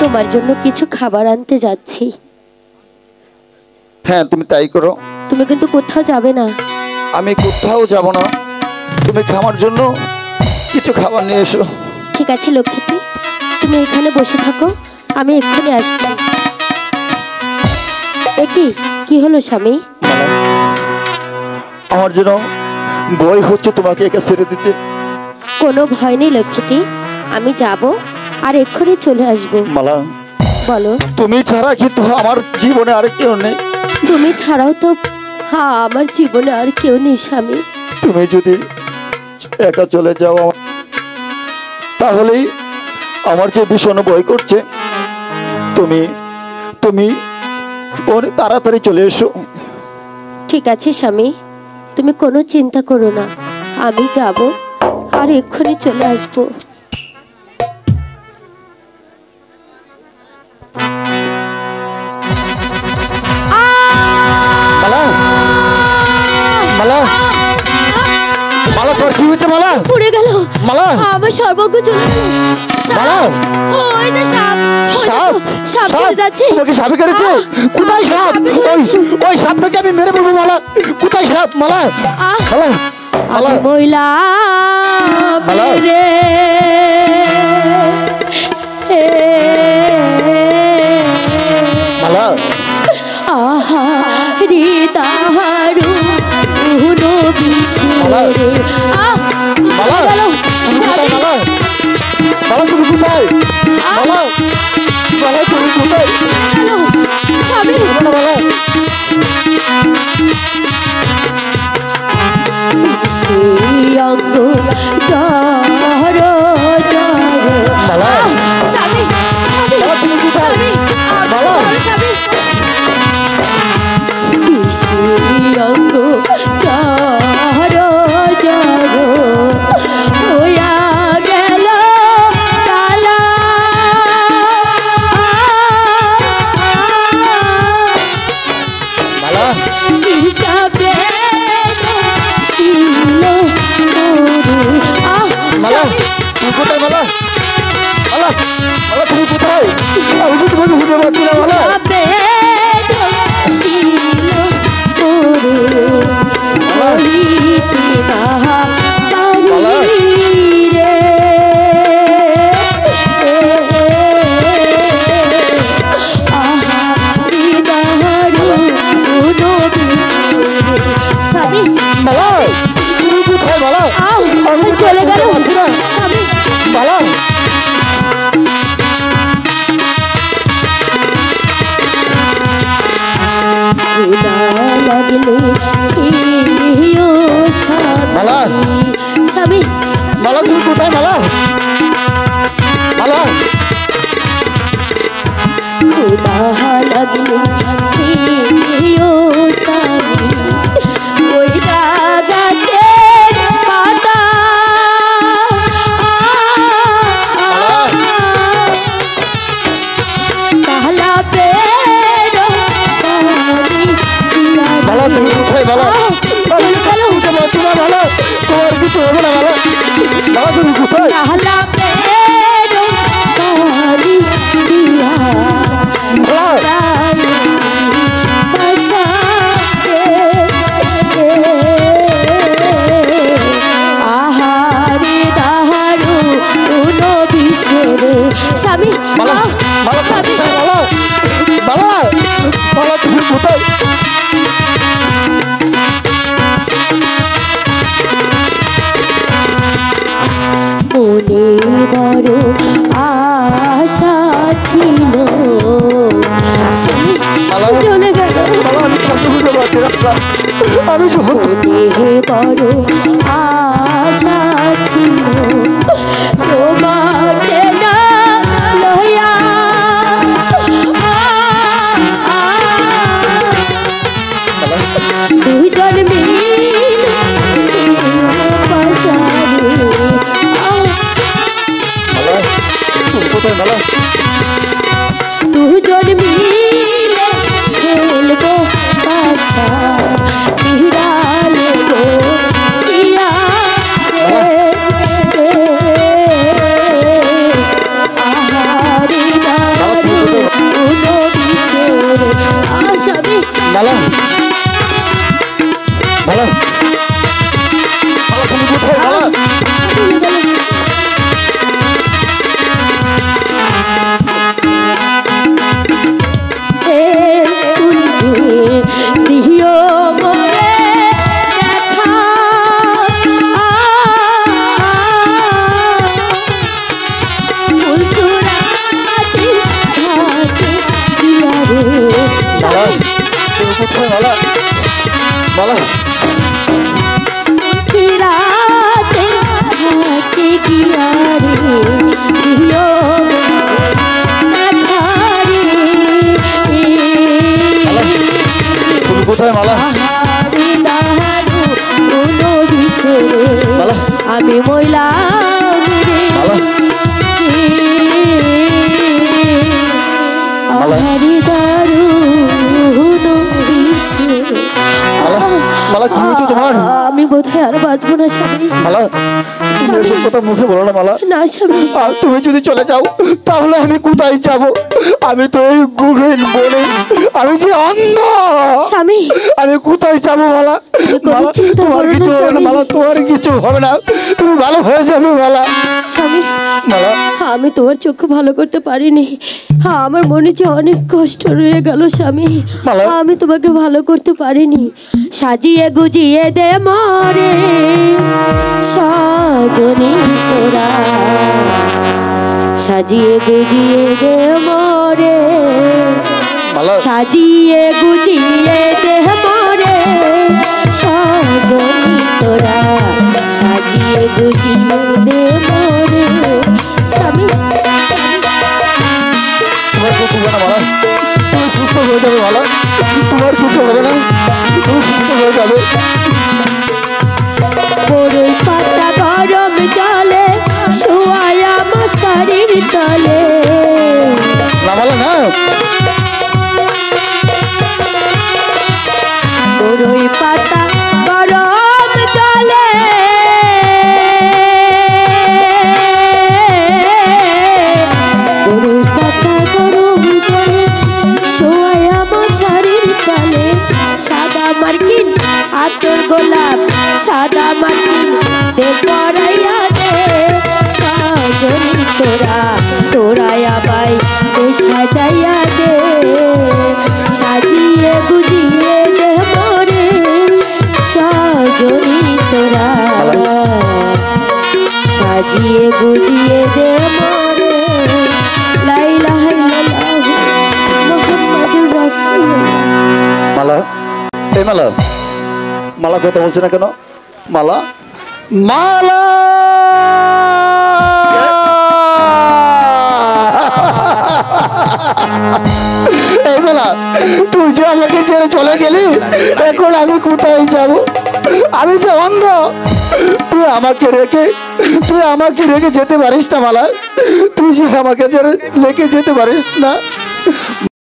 তোমার জন্য কিছু খাবার আনতে যাচ্ছি। হ্যাঁ তুমি তাই করো। তুমি কিন্তু কোথাও যাবে না। আমি কোথাও যাব না, তুমি খাবার জন্য কিছু খাবার নিয়ে এসো। ঠিক আছে লক্ষ্মীটি, তুমি এখানে বসে থাকো, আমি এক্ষুনি আসছি। একি কি হলো স্বামী? আমার যেন ভয় হচ্ছে তোমাকে একা ছেড়ে দিতে। কোনো ভয় নেই লক্ষ্মীটি, আমি যাব আর এক্ষুনি চলে আসবো। মালা বলো। তুমি ছাড়া কিন্তু আমার জীবনে আর কেউ নেই। তুমি ছাড়াও তো হ্যাঁ আমার জীবনে আর কেউ নেই স্বামী। তুমি যদি একা চলে যাও তাহলেই আমার যে ভীষণ ভয় করছে। তুমি তুমি অনেক তাড়াতাড়ি চলে এসো। ঠিক আছে স্বামী, তুমি কোনো চিন্তা করো না, আমি যাব আর এক্ষুনি চলে আসবো। মালা মালা মালা তোর কি হয়েছে? মালা পুড়ে গেল। মালা আমার সর্বজ্ঞ চলে গেল। মালা ওই যে সাপ, সাপ সাপ চলে যাচ্ছে। তোমাকে সাপে করেছে? কোথায় সাপ? ওই সাপটাকে আমি মেরে বলবো। মালা কোথায় সাপ? মালা মালা মালা মহিলা মালা রে মালা আহা রে তাহারু উনো বিশেরে আহ মালা গেল। মালা মালা তুমি কোথায়? মালা মালা তুমি কোথায়? স্বামী মালা সেই অঙ্গ জর জর মালা স্বামী মালা তুমি কোথায়? মালা স্বামী সেই অঙ্গ জর জর হইয়া গেল কালা মালা হিসাবে ছিল মালা তুমি কোথায়? মালা মালা মালা তুমি কোথায়? আমি তো তোমাকে খুঁজে পাচ্ছি না। মালা মালা তুমি কোথায়? মালা আমি চলে গেল। মালা লাগলে মালা স্বামী মালা তুমি কোথায়? মালা মালা খুদা লাগলে স্বামী ওই গাছে পাতা কালা পেড়ো মালা তুমি কোথায়? মালা চলে গেল। মালা তোমার কিছু হবে না। মালা মালা তুমি কোথায়? কালা পেড়ো কালি দিয়া মালা আহারে দাহারু উনো বিশেরে স্বামী মালা মালা স্বামী মালা মালা মালা তুমি কোথায়? মনে বড় আশা ছিল স্বামী মালা চলে গেল। মালা আমি তোমাকে খুঁজে পাচ্ছি না। আমি মনে বড় আশা ছিল তোমাকে না লইয়া দুজন মিলে পাশারে মালা তুমি কোথায়? মালা দুজন মিলে খেলবো পাশা বিড়ালে গো শিয়া আহারি মালা চিরাতে থাকে গিয়া রে প্রিয় না ছাড়ে তুমি কোথায় মালা? আহারে দারু কোনো বিষয়ে মালা আমি মইলা মালা আহারে দারু কোনো বিষয়ে মালা মালা কি হয়েছে তোমার? আমি বোধহয় আর বাঁচবো না স্বামী। মালা তুমি এসব কথা মুখে বলো না মালা। না স্বামী, আর তুমি যদি চলে যাও তাহলে আমি কোথায় যাব? আমি তো এই গভীর বনে, আমি যে অন্ধ, স্বামী আমি কোথায় যাব মালা? কোনো মালা চিন্তা তোমার করো না, কিছু হবে না স্বামী। মালা, তোমার কিছু হবে না, তুমি ভালো হয়ে যাবে মালা। স্বামী মালা আমি তোমার চক্ষু ভালো করতে পারিনি, আমার মনে যে অনেক কষ্ট রয়ে গেল স্বামী, মালা। আমি তোমাকে ভালো করতে পারিনি। সাজিয়ে গুজিয়ে দে মরে সজনী তোরা, সাজিয়ে গুজিয়ে দে মরে, মালা সাজিয়ে গুজিয়ে দে মরে সজনী তোরা, সাজিয়ে গুজিয়ে দে মরে। স্বামী তোমার কিছু হবে না মালা, তুমি সুস্থ হয়ে যাবে মালা, তোমার কিছু হবে না, তুমি সুস্থ হয়ে যাবে। বড়ই পাতা গরম জলে শুয়ায়া মশারির তলে, না মালা না, বড়ই পাতা গরম জলে বড়ই পাতা গরম জলে শুয়ায়া মশারির তলে, সাদা মার্কিন আতর গোলাপ সাদা মার্কিন দে পরাইয়া দে সজনী তোরা, তোরায়া বাই দে সাজাইয়া দে, সাজিয়ে গুজিয়ে দে মরে সজনী তোরা, সাজিয়ে গুজিয়ে দে মরে। লা ইলাহা ইল্লাল্লাহু মুহাম্মাদুর রাসূলুল্লাহ। মালা এই মালা, মালা কথা বলছে না কেন? মালা মালা এই মালা, তুই যে আমাকে ছেড়ে চলে গেলি, এখন আমি কোথায় যাব? আমি যে অন্ধ, তুই আমাকে রেখে যেতে পারিস না মালা, তুই যে আমাকে রেখে যেতে পারিস না।